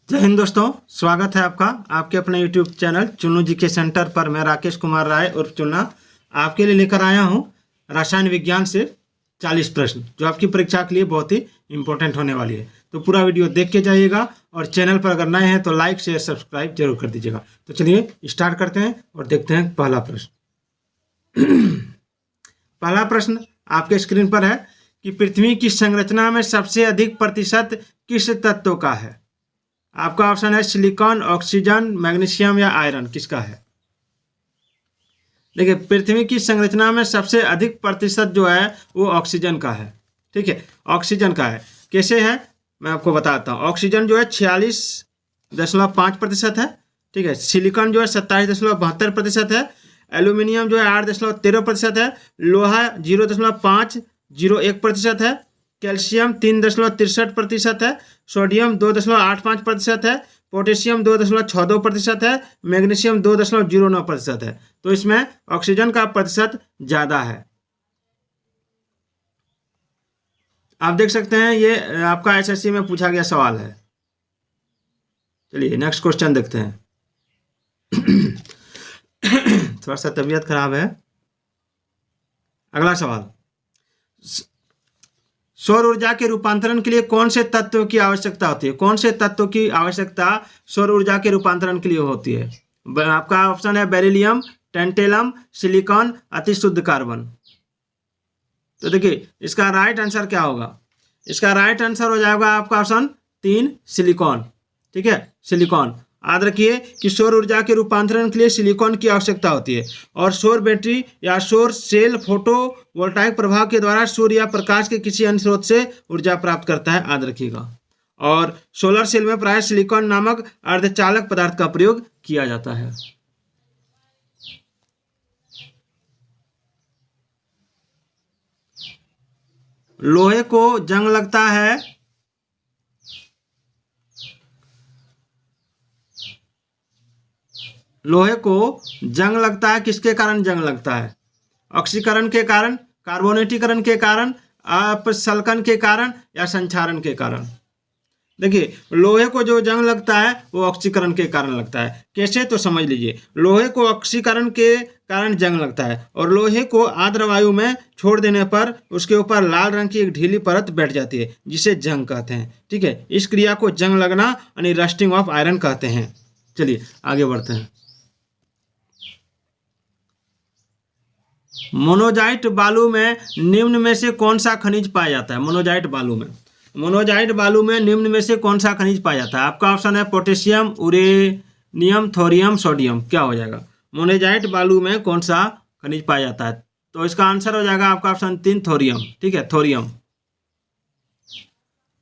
जय हिंद दोस्तों, स्वागत है आपका आपके अपने YouTube चैनल चुन्नू जी के सेंटर पर। मैं राकेश कुमार राय और चुन्ना आपके लिए लेकर आया हूं रसायन विज्ञान से 40 प्रश्न जो आपकी परीक्षा के लिए बहुत ही इंपॉर्टेंट होने वाली है। तो पूरा वीडियो देख के जाइएगा और चैनल पर अगर नए हैं तो लाइक शेयर सब्सक्राइब जरूर कर दीजिएगा। तो चलिए स्टार्ट करते हैं और देखते हैं पहला प्रश्न। पहला प्रश्न आपके स्क्रीन पर है कि पृथ्वी की संरचना में सबसे अधिक प्रतिशत किस तत्व का है। आपका ऑप्शन है सिलिकॉन, ऑक्सीजन, मैग्नीशियम या आयरन। किसका है? देखिए, पृथ्वी की संरचना में सबसे अधिक प्रतिशत जो है वो ऑक्सीजन का है। ठीक है, ऑक्सीजन का है। कैसे है मैं आपको बताता हूँ। ऑक्सीजन जो है 46.5% है। ठीक है, सिलिकॉन जो है 27.72% है। एल्यूमिनियम जो है 8.13% है। लोहा 0.501% है। कैल्शियम 3.63% है। सोडियम 2.85% है। पोटेशियम 2.62% है। मैग्नीशियम 2.09% है। तो इसमें ऑक्सीजन का प्रतिशत ज्यादा है। आप देख सकते हैं ये आपका एसएससी में पूछा गया सवाल है। चलिए नेक्स्ट क्वेश्चन देखते हैं। थोड़ा सा तबीयत खराब है। अगला सवाल, सौर ऊर्जा के रूपांतरण के लिए कौन से तत्व की आवश्यकता होती है? कौन से तत्व की आवश्यकता सौर ऊर्जा के रूपांतरण के लिए होती है? आपका ऑप्शन है बेरिलियम, टेंटेलम, सिलिकॉन, अतिशुद्ध कार्बन। तो देखिए इसका राइट आंसर क्या होगा? इसका राइट आंसर हो जाएगा आपका ऑप्शन 3 सिलिकॉन। ठीक है, सिलिकॉन। याद रखिए कि सौर ऊर्जा के रूपांतरण के लिए सिलिकॉन की आवश्यकता होती है और सौर बैटरी या सौर सेल फोटो वोल्टाइक प्रभाव के द्वारा सूर्य या प्रकाश के किसी अन्य स्रोत से ऊर्जा प्राप्त करता है। याद रखिएगा। और सोलर सेल में प्राय सिलिकॉन नामक अर्धचालक पदार्थ का प्रयोग किया जाता है। लोहे को जंग लगता है। लोहे को जंग लगता है, किसके कारण जंग लगता है? ऑक्सीकरण के कारण, कार्बोनेटीकरण के कारण, अपसल्कन के कारण या संक्षारण के कारण? देखिए, लोहे को जो जंग लगता है वो ऑक्सीकरण के कारण लगता है। कैसे? तो समझ लीजिए। लोहे को ऑक्सीकरण के कारण जंग लगता है और लोहे को आर्द्र वायु में छोड़ देने पर उसके ऊपर लाल रंग की एक ढीली परत बैठ जाती है जिसे जंग कहते हैं। ठीक है, इस क्रिया को जंग लगना यानी रस्टिंग ऑफ आयरन कहते हैं। चलिए आगे बढ़ते हैं। मोनोजाइट बालू में निम्न में से कौन सा खनिज पाया जाता है? मोनोजाइट बालू में निम्न में से कौन सा खनिज पाया जाता है? आपका ऑप्शन है पोटेशियम, यूरेनियम, थोरियम, सोडियम। क्या हो जाएगा? मोनोजाइट बालू में कौन सा खनिज पाया जाता है? तो इसका आंसर हो जाएगा आपका ऑप्शन 3 थोरियम। ठीक है, थोरियम।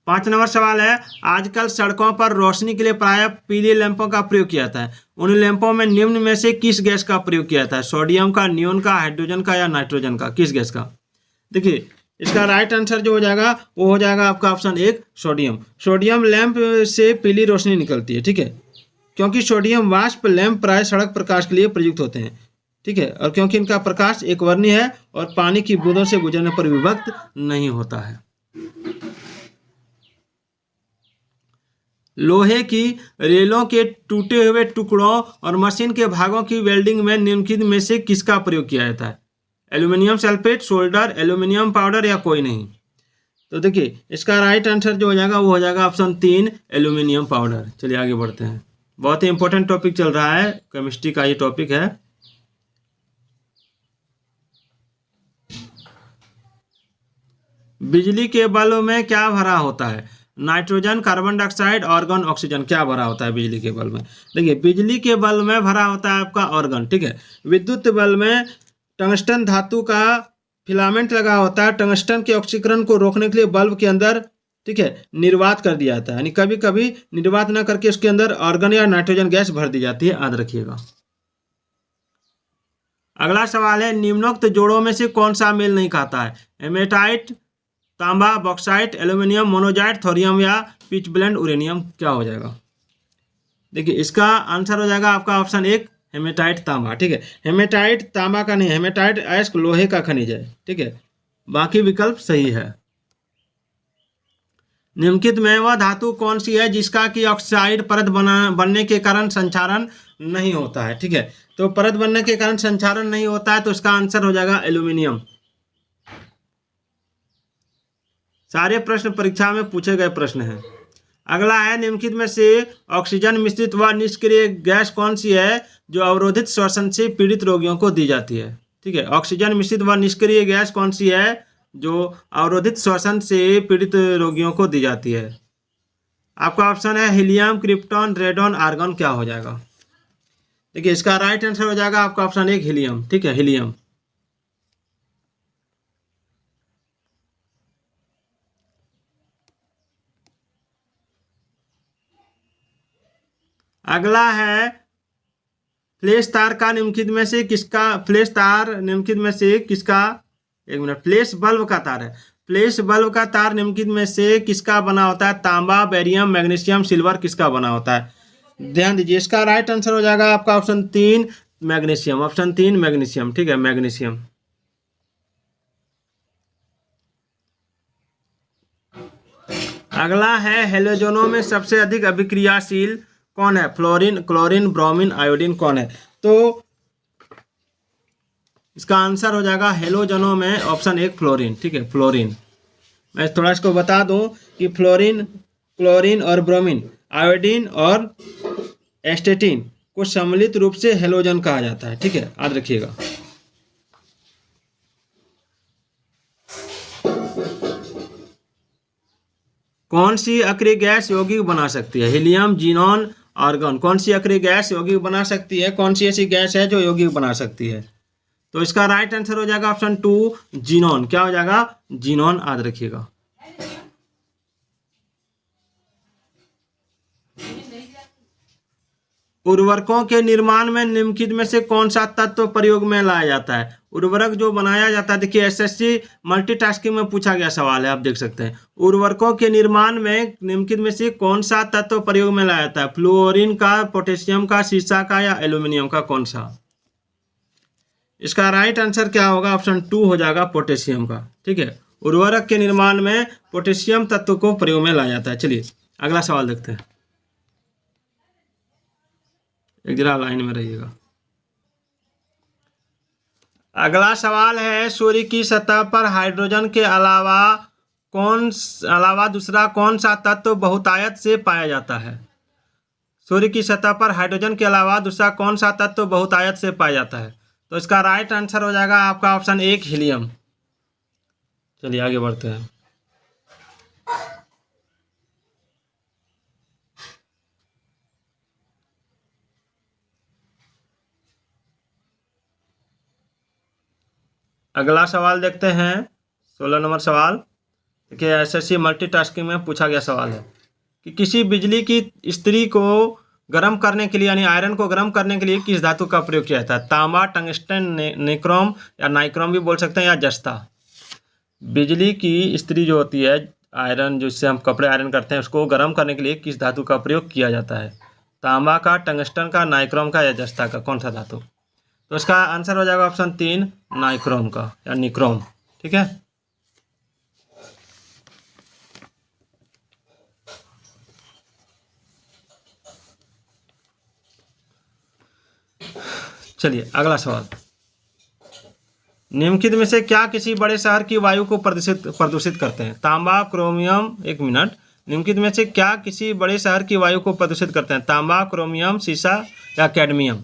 5 नंबर सवाल है, आजकल सड़कों पर रोशनी के लिए प्रायः पीले लैंपों का प्रयोग किया जाता है। उन लैंपों में निम्न में से किस गैस का प्रयोग किया जाता है? सोडियम का, नियोन का, हाइड्रोजन का या नाइट्रोजन का? किस गैस का? देखिए इसका राइट आंसर जो हो जाएगा वो हो जाएगा आपका ऑप्शन 1 सोडियम। सोडियम लैंप से पीली रोशनी निकलती है। ठीक है, क्योंकि सोडियम वाष्प लैंप प्राय सड़क प्रकाश के लिए प्रयुक्त होते हैं। ठीक है, और क्योंकि इनका प्रकाश एक वर्णीय है और पानी की बूंदों से गुजरने पर विभक्त नहीं होता है। लोहे की रेलों के टूटे हुए टुकड़ों और मशीन के भागों की वेल्डिंग में निम्नलिखित में से किसका प्रयोग किया जाता है? Aluminium sulphate, solder, aluminium powder या कोई नहीं? तो देखिए इसका राइट आंसर जो हो जाएगा वो हो जाएगा ऑप्शन 3 एल्यूमिनियम पाउडर। चलिए आगे बढ़ते हैं। बहुत ही इंपॉर्टेंट टॉपिक चल रहा है, केमिस्ट्री का ये टॉपिक है। बिजली के बल्ब में क्या भरा होता है? Nitrogen, carbon dioxide, organ, oxygen. क्या भरा होता है बिजली के बल्ब में? देखिए बिजली के बल्ब में भरा होता है आपका ऑर्गन। ठीक है, विद्युत बल्ब में टंगस्टन धातु का फिलामेंट लगा होता है। टंगस्टन के ऑक्सीकरण को रोकने के लिए बल्ब के अंदर, ठीक है, निर्वात कर दिया जाता है। यानी कभी कभी निर्वात न करके उसके अंदर ऑर्गन या नाइट्रोजन गैस भर दी जाती है। याद रखिएगा। अगला सवाल है, निम्नोक्त जोड़ों में से कौन सा मेल नहीं खाता है? हेमेटाइट, तांबा, बॉक्साइट, एल्यूमिनियम, मोनोजाइट, थोरियम या पिच ब्लेंड यूरेनियम? क्या हो जाएगा? देखिए इसका आंसर हो जाएगा आपका ऑप्शन 1 हेमेटाइट, तांबा। ठीक है, हेमेटाइट तांबा का नहीं, हेमेटाइट अयस्क लोहे का खनिज है। ठीक है, बाकी विकल्प सही है। निम्नलिखित में वह धातु कौन सी है जिसका कि ऑक्साइड परत बनने के कारण संक्षारण नहीं होता है। ठीक है, तो परत बनने के कारण संक्षारण नहीं होता है, तो इसका आंसर हो जाएगा एल्यूमिनियम। सारे प्रश्न परीक्षा में पूछे गए प्रश्न हैं। अगला है, निम्नलिखित में से ऑक्सीजन मिश्रित व निष्क्रिय गैस कौन सी है जो अवरोधित श्वसन से पीड़ित रोगियों को दी जाती है। ठीक है, ऑक्सीजन मिश्रित व निष्क्रिय गैस कौन सी है जो अवरोधित श्वसन से पीड़ित रोगियों को दी जाती है। आपका ऑप्शन है हीलियम, क्रिप्टॉन, रेडॉन, आर्गन। क्या हो जाएगा? देखिए, इसका राइट आंसर हो जाएगा आपका ऑप्शन एक, हीलियम। ठीक है, हीलियम। अगला है, फ्लैश तार का निम्नलिखित में से किसका, फ्लैश तार निम्नलिखित में से किसका, एक मिनट, फ्लैश बल्ब का तार है। फ्लैश बल्ब का तार निम्नलिखित में से किसका बना होता है? तांबा, बेरियम, मैग्नीशियम, सिल्वर, किसका बना होता है? ध्यान दीजिए, इसका राइट आंसर हो जाएगा आपका ऑप्शन 3, मैग्नीशियम। Option 3, magnesium. ठीक है, मैग्नीशियम। अगला है, हेलोजनों में सबसे अधिक अभिक्रियाशील कौन है? फ्लोरीन, क्लोरीन, ब्रोमीन, आयोडीन कौन है? तो इसका आंसर हो जाएगा हेलोजनों में ऑप्शन एक, फ्लोरीन। ठीक है, फ्लोरीन। मैं थोड़ा इसको बता दूं कि फ्लोरीन, क्लोरीन और ब्रोमीन, आयोडीन और एस्टेटिन को सम्मिलित रूप से हेलोजन कहा जाता है। ठीक है, याद रखिएगा। कौन सी अक्रिय गैस यौगिक बना सकती है? Helium, xenon, argon. कौन सी अक्रिय गैस यौगिक बना सकती है? कौन सी ऐसी गैस है जो यौगिक बना सकती है? तो इसका राइट आंसर हो जाएगा ऑप्शन 2, जीनॉन। क्या हो जाएगा? जीनॉन। याद रखिएगा। उर्वरकों के निर्माण में निम्नलिखित में से कौन सा तत्व प्रयोग में लाया जाता है? उर्वरक जो बनाया जाता है, देखिए एसएससी मल्टीटास्किंग में पूछा गया सवाल है, आप देख सकते हैं। उर्वरकों के निर्माण में निम्नलिखित में से कौन सा तत्व प्रयोग में लाया जाता है? फ्लोरीन का, पोटेशियम का, सीसा का या एल्यूमिनियम का? कौन सा? इसका राइट आंसर क्या होगा? ऑप्शन 2 हो जाएगा, पोटेशियम का। ठीक है, उर्वरक के निर्माण में पोटेशियम तत्व को प्रयोग में लाया जाता है। चलिए अगला सवाल देखते हैं। एक जरा लाइन में रहिएगा। अगला सवाल है, सूर्य की सतह पर हाइड्रोजन के अलावा दूसरा कौन सा तत्व बहुतायत से पाया जाता है? सूर्य की सतह पर हाइड्रोजन के अलावा दूसरा कौन सा तत्व बहुतायत से पाया जाता है? तो इसका राइट आंसर हो जाएगा आपका ऑप्शन 1, हीलियम। चलिए आगे बढ़ते हैं। अगला सवाल देखते हैं, 16 नंबर सवाल। देखिए एसएससी मल्टीटास्किंग में पूछा गया सवाल है कि किसी बिजली की इस्त्री को गर्म करने के लिए, यानी आयरन को गर्म करने के लिए किस धातु का प्रयोग किया जाता है? तांबा, टंगस्टन, निक्रोम या नाइक्रोम भी बोल सकते हैं, या जस्ता। बिजली की इस्त्री जो होती है, आयरन जिससे हम कपड़े आयरन करते हैं, उसको गर्म करने के लिए किस धातु का प्रयोग किया जाता है? तांबा का, टंगस्टन का, नाइक्रोम का या जस्ता का? कौन सा धातु? तो इसका आंसर हो जाएगा ऑप्शन 3, नाइक्रोम का या निक्रोम। ठीक है, चलिए अगला सवाल। निम्नलिखित में से क्या किसी बड़े शहर की वायु को प्रदूषित करते हैं? तांबा, क्रोमियम, एक मिनट, निम्नलिखित में से क्या किसी बड़े शहर की वायु को प्रदूषित करते हैं? तांबा, क्रोमियम, सीसा या कैडमियम?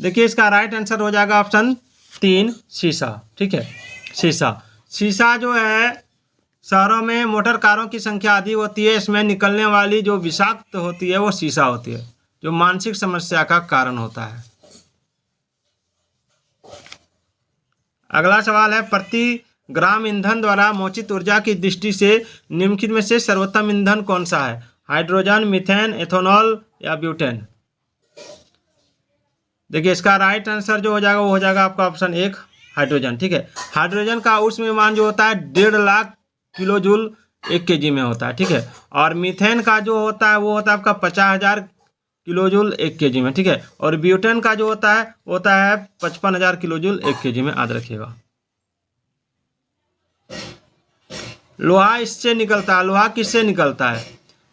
देखिए इसका राइट आंसर हो जाएगा ऑप्शन 3, सीसा। ठीक है, सीसा। सीसा जो है, शहरों में मोटर कारों की संख्या अधिक होती है, इसमें निकलने वाली जो विषाक्त होती है वो सीसा होती है, जो मानसिक समस्या का कारण होता है। अगला सवाल है, प्रति ग्राम ईंधन द्वारा मोचित ऊर्जा की दृष्टि से निम्नलिखित में से सर्वोत्तम ईंधन कौन सा है? हाइड्रोजन, मीथेन, एथेनॉल या ब्यूटेन? देखिए इसका राइट आंसर जो हो जाएगा वो हो जाएगा आपका ऑप्शन 1, हाइड्रोजन। ठीक है, हाइड्रोजन का ऊष्मविमान जो होता है 1.5 लाख किलो जूल 1 kg में होता है। ठीक है, और मीथेन का जो होता है वो होता है आपका 50,000 किलो जूल 1 kg में। ठीक है, और ब्यूटेन का जो होता है वो होता है 55,000 किलो जूल 1 kg में। याद रखिएगा। लोहा इससे निकलता है। लोहा किससे निकलता है?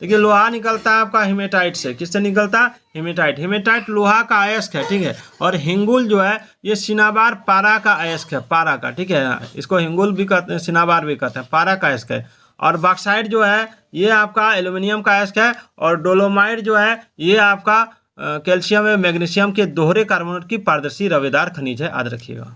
देखिए लोहा निकलता है आपका हेमेटाइट से। किससे निकलता है? हेमेटाइट। हेमेटाइट लोहा का अयस्क है, ठीक है। और हिंगुल जो है ये सिनाबार पारा का अयस्क है, पारा का, ठीक है। इसको हिंगुल भी कहते हैं, सिनाबार भी कहते हैं, पारा का अयस्क है। और बॉक्साइट जो है ये आपका एल्यूमिनियम का अयस्क है। और डोलोमाइट जो है ये आपका कैल्शियम एवं मैग्नीशियम के दोहरे कार्बोनेट की पारदर्शी रवेदार खनिज है, याद रखिएगा।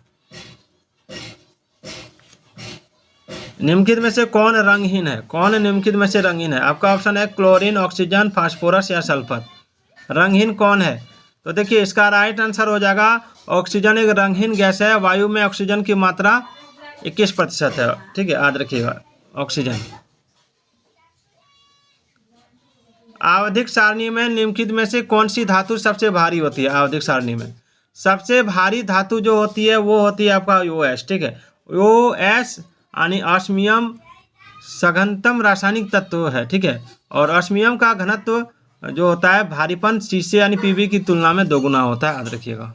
निम्नलिखित में से कौन रंगहीन है? कौन निम्नलिखित में से रंगहीन है? आपका ऑप्शन है क्लोरीन, ऑक्सीजन, फास्फोरस या सल्फर। रंगहीन कौन है? तो देखिए इसका राइट आंसर हो जाएगा ऑक्सीजन। एक रंगहीन गैस है। वायु में ऑक्सीजन की मात्रा 21% है, ठीक है, याद रखिएगा ऑक्सीजन। आवधिक सारणी में निम्नलिखित में से कौन सी धातु सबसे भारी होती है? आवधिक सारणी में सबसे भारी धातु जो होती है वो होती है आपका OS, ठीक है। OS यानी ऑस्मियम सघनतम रासायनिक तत्व है, ठीक है। और ऑस्मियम का घनत्व जो होता है भारीपन शीशे यानी PB की तुलना में दोगुना होता है, याद रखिएगा।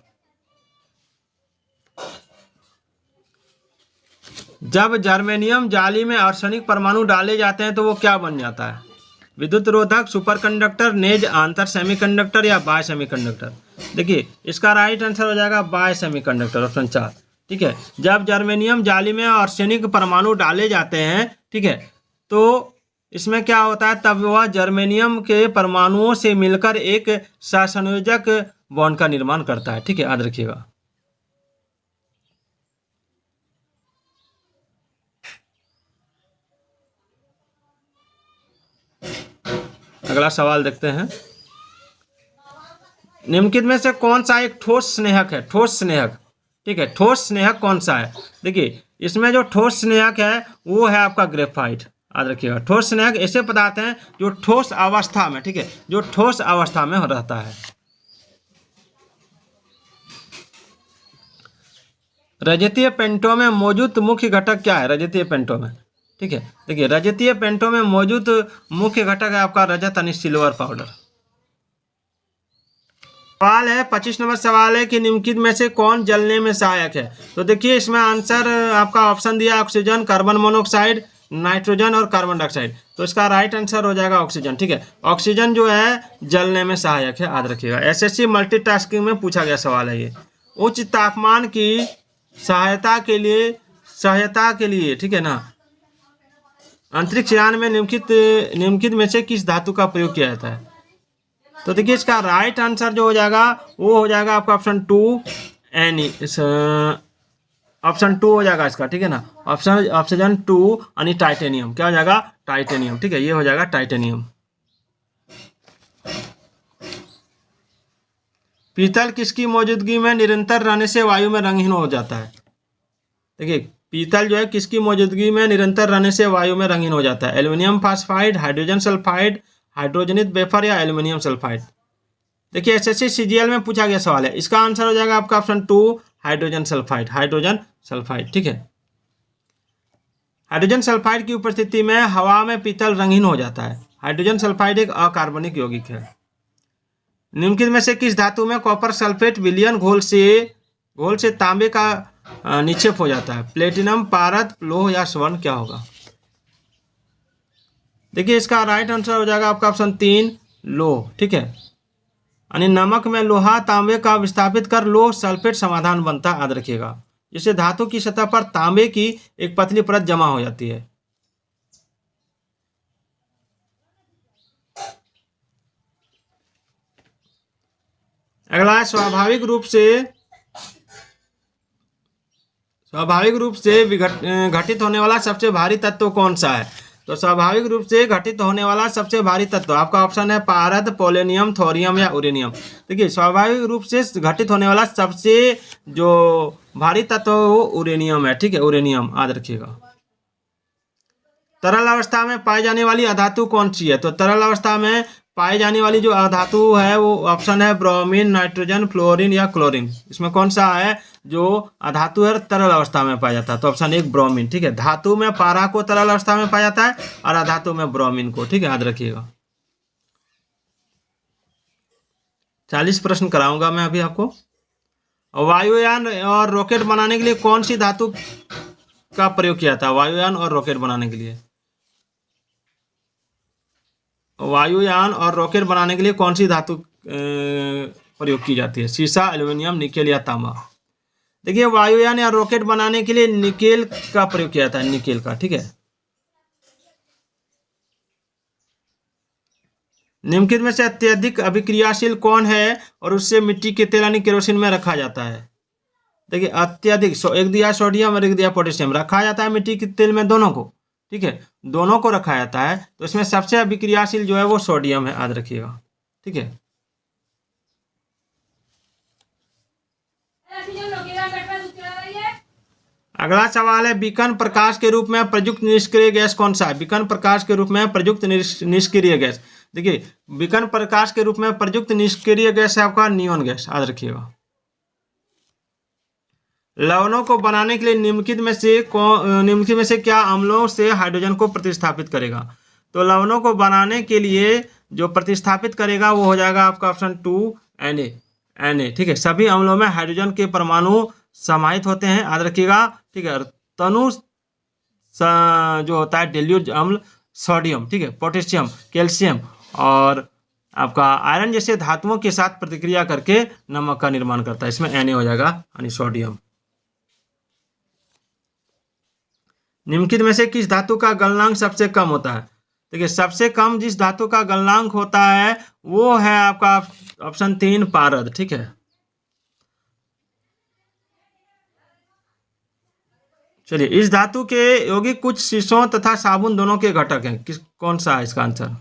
जब जर्मेनियम जाली में आर्सेनिक परमाणु डाले जाते हैं तो वो क्या बन जाता है? विद्युत रोधक, सुपरकंडक्टर, नेज, आंतर सेमीकंडक्टर या बाय सेमीकंडक्टर। देखिए इसका राइट आंसर हो जाएगा बाय सेमीकंडक्टर, ऑप्शन 4, ठीक है। जब जर्मेनियम जाली में आर्सेनिक परमाणु डाले जाते हैं, ठीक है, तो इसमें क्या होता है, तब वह जर्मेनियम के परमाणुओं से मिलकर एक सहसंयोजक बॉन्ड का निर्माण करता है, ठीक है, याद रखिएगा। अगला सवाल देखते हैं। निम्नलिखित में से कौन सा एक ठोस स्नेहक है? ठोस स्नेहक, ठीक है। ठोस स्नेहक कौन सा है? देखिए इसमें जो ठोस स्नेहक है वो है आपका ग्रेफाइट, याद रखिएगा। ठोस स्नेहक ऐसे पदार्थ हैं जो ठोस अवस्था में, ठीक है, जो ठोस अवस्था में रहता है। रजतीय पेंटो में मौजूद मुख्य घटक क्या है? रजतीय पेंटो में, ठीक है, देखिए रजतीय पेंटो में मौजूद मुख्य घटक है आपका रजत यानी सिल्वर पाउडर। सवाल है 25 नंबर सवाल है कि निम्नलिखित में से कौन जलने में सहायक है? तो देखिए इसमें आंसर आपका ऑप्शन दिया ऑक्सीजन, कार्बन मोनोऑक्साइड, नाइट्रोजन और कार्बन डाइऑक्साइड। तो इसका राइट आंसर हो जाएगा ऑक्सीजन, ठीक है। ऑक्सीजन जो है जलने में सहायक है, याद रखिएगा। SSC मल्टीटास्किंग में पूछा गया सवाल है ये। उच्च तापमान की सहायता के लिए, ठीक है ना, अंतरिक्ष यान में निम्नलिखित में से किस धातु का प्रयोग किया जाता है? तो देखिए इसका राइट आंसर जो हो जाएगा वो हो जाएगा आपका ऑप्शन 2 ऑप्शन 2 हो जाएगा इसका, ठीक है ना। ऑप्शन 2 यानी टाइटेनियम। क्या हो जाएगा? टाइटेनियम, ठीक है, ये हो जाएगा टाइटेनियम। पीतल किसकी मौजूदगी में निरंतर रहने से वायु में रंगहीन हो जाता है? देखिए पीतल जो है किसकी मौजूदगी में निरंतर रहने से वायु में रंगीन हो जाता है? एल्यूमिनियम फास्फाइड, हाइड्रोजन सल्फाइड, हाइड्रोजनित वेफर या एल्यूमिनियम सल्फाइड। देखिए SSC CGL में पूछा गया सवाल है। इसका आंसर हो जाएगा आपका option 2 hydrogen sulphide, hydrogen sulphide, ठीक है। हाइड्रोजन सल्फाइड की उपस्थिति में हवा में पीतल रंगीन हो जाता है। हाइड्रोजन सल्फाइड एक अकार्बनिक यौगिक है। निम्नलिखित में से किस धातु में कॉपर सल्फेट विलयन घोल से तांबे का निक्षेप हो जाता है? प्लेटिनम, पारद, लोह या स्वर्ण, क्या होगा? देखिए इसका राइट आंसर हो जाएगा आपका ऑप्शन 3 लोह, ठीक है। यानी नमक में लोहा तांबे का विस्थापित कर लोह सल्फेट समाधान बनता है, याद रखिएगा। जिससे धातु की सतह पर तांबे की एक पतली परत जमा हो जाती है। अगला स्वाभाविक रूप से घटित होने वाला सबसे भारी तत्व कौन सा है? तो स्वाभाविक रूप से घटित होने वाला सबसे भारी तत्व आपका ऑप्शन है पारद, पोलेनियम, थोरियम या यूरेनियम। देखिए स्वाभाविक रूप से घटित होने वाला सबसे जो भारी तत्व वो यूरेनियम है, ठीक है, यूरेनियम, याद रखिएगा। तरल अवस्था में पाई जाने वाली अधातु कौन सी है? तो तरल अवस्था में पाई जाने वाली जो अधातु है वो ऑप्शन है ब्रोमीन, नाइट्रोजन, फ्लोरीन या क्लोरीन। इसमें कौन सा है जो अधातु है तरल अवस्था में पाया जाता है? तो ऑप्शन 1 ब्रोमीन, ठीक है। धातु में पारा को तरल अवस्था में पाया जाता है और अधातु में ब्रोमीन को, ठीक है, याद रखिएगा। 40 प्रश्न कराऊंगा मैं अभी आपको। वायुयान और रॉकेट बनाने के लिए कौन सी धातु का प्रयोग किया था? वायुयान और रॉकेट बनाने के लिए वायुयान और रॉकेट बनाने के लिए कौन सी धातु प्रयोग की जाती है? सीसा, एल्यूमिनियम, निकेल या तांबा? देखिए वायुयान या रॉकेट बनाने के लिए निकेल का प्रयोग किया जाता है, निकेल का, ठीक है। निम्नलिखित में से अत्यधिक अभिक्रियाशील कौन है और उससे मिट्टी के तेल यानी केरोसिन में रखा जाता है? देखिए अत्यधिक, एक दिया सोडियम और एक दिया पोटेशियम, रखा जाता है मिट्टी के तेल में, दोनों को, ठीक है, दोनों को रखा जाता है। तो इसमें सबसे अभिक्रियाशील जो है वो सोडियम है, याद रखिएगा, ठीक है। अगला सवाल है बीकन प्रकाश के रूप में प्रयुक्त निष्क्रिय गैस कौन सा है? बीकन प्रकाश के रूप में प्रयुक्त निष्क्रिय गैस, देखिए बीकन प्रकाश के रूप में प्रयुक्त निष्क्रिय गैस है आपका नियोन गैस, याद रखिएगा। लवणों को बनाने के लिए निम्नलिखित में से क्या अम्लों से हाइड्रोजन को प्रतिस्थापित करेगा? तो लवणों को बनाने के लिए जो प्रतिस्थापित करेगा वो हो जाएगा आपका ऑप्शन 2 Na, ठीक है। सभी अम्लों में हाइड्रोजन के परमाणु समाहित होते हैं, याद रखिएगा, ठीक है। तनु जो होता है डेल्यूज अम्ल सोडियम, ठीक है, पोटेशियम, कैल्शियम और आपका आयरन जैसे धातुओं के साथ प्रतिक्रिया करके नमक का निर्माण करता है, इसमें Na हो जाएगा यानी सोडियम। निम्नलिखित में से किस धातु का गलनांक सबसे कम होता है? देखिए सबसे कम जिस धातु का गलनांक होता है वो है आपका ऑप्शन 3 पारद, ठीक है। चलिए इस धातु के यौगिक कुछ शीशों तथा साबुन दोनों के घटक हैं, कौन सा है इसका आंसर?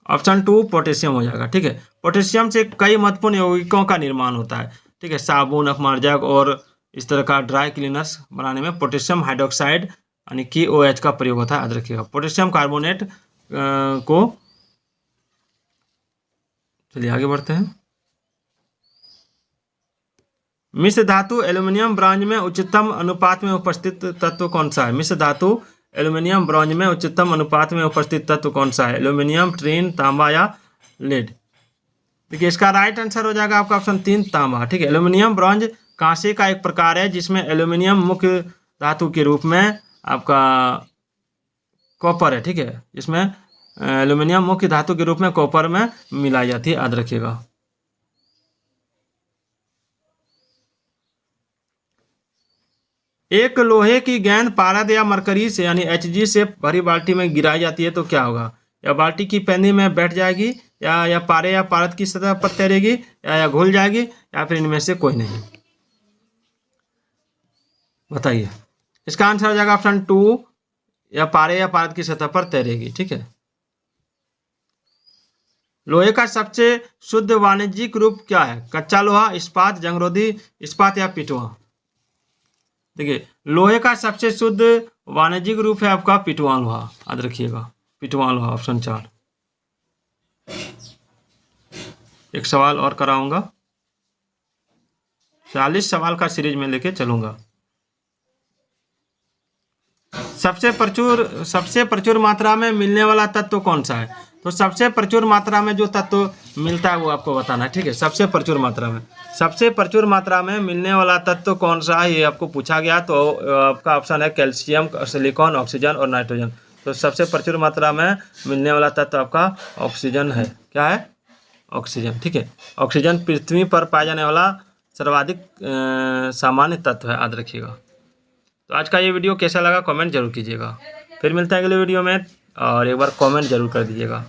ऑप्शन 2 पोटेशियम हो जाएगा, ठीक है। पोटेशियम से कई महत्वपूर्ण यौगिकों का निर्माण होता है, ठीक है, साबुन, अपमार्जक और इस तरह का ड्राई क्लीनर्स बनाने में पोटेशियम हाइड्रोक्साइड यानी कि OH का प्रयोग होता है, याद रखिएगा। पोटेशियम कार्बोनेट को, चलिए आगे बढ़ते हैं। मिश्र धातु एल्यूमिनियम ब्रॉन्ज में उच्चतम अनुपात में उपस्थित तत्व कौन सा है? मिश्र धातु एल्यूमिनियम ब्रॉन्ज में उच्चतम अनुपात में उपस्थित तत्व कौन सा है? एल्यूमिनियम, टिन, तांबा या लेड? देखिए इसका राइट आंसर हो जाएगा आपका ऑप्शन 3 तांबा, ठीक है। एल्यूमिनियम ब्रॉन्ज कांसे का एक प्रकार है जिसमें एल्यूमिनियम मुख्य धातु के रूप में आपका कॉपर है, ठीक है। इसमें एल्यूमिनियम मुख्य धातु के रूप में कॉपर में मिलाई जाती है, याद रखिएगा। एक लोहे की गेंद पारद या मरकरी से यानी Hg से भरी बाल्टी में गिराई जाती है तो क्या होगा? या बाल्टी की पैनी में बैठ जाएगी या पारे या पारद की सतह पर तैरेगी या घुल जाएगी या फिर इनमें से कोई नहीं? बताइए। इसका आंसर हो जाएगा ऑप्शन 2 या पारे या पारद की सतह पर तैरेगी, ठीक है। लोहे का सबसे शुद्ध वाणिज्यिक रूप क्या है? कच्चा लोहा, इस्पात, जंगरोधी इस्पात या पिटवा? देखिए लोहे का सबसे शुद्ध वाणिज्यिक रूप है आपका पिटवा लोहा, याद रखिएगा, पिटवा लोहा, ऑप्शन 4। एक सवाल और कराऊंगा, 40 सवाल का सीरीज में लेके चलूंगा। सबसे प्रचुर मात्रा में मिलने वाला तत्व कौन सा है? तो सबसे प्रचुर मात्रा में जो तत्व मिलता है वो आपको बताना है, ठीक है। सबसे प्रचुर मात्रा में मिलने वाला तत्व कौन सा है ये आपको पूछा गया, तो आपका ऑप्शन है कैल्शियम, सिलिकॉन, ऑक्सीजन और नाइट्रोजन। तो सबसे प्रचुर मात्रा में मिलने वाला तत्व आपका ऑक्सीजन है। क्या है? ऑक्सीजन, ठीक है। ऑक्सीजन पृथ्वी पर पाया जाने वाला सर्वाधिक सामान्य तत्व है, याद रखिएगा। तो आज का ये वीडियो कैसा लगा कमेंट जरूर कीजिएगा। फिर मिलते हैं अगले वीडियो में, और एक बार कमेंट जरूर कर दीजिएगा।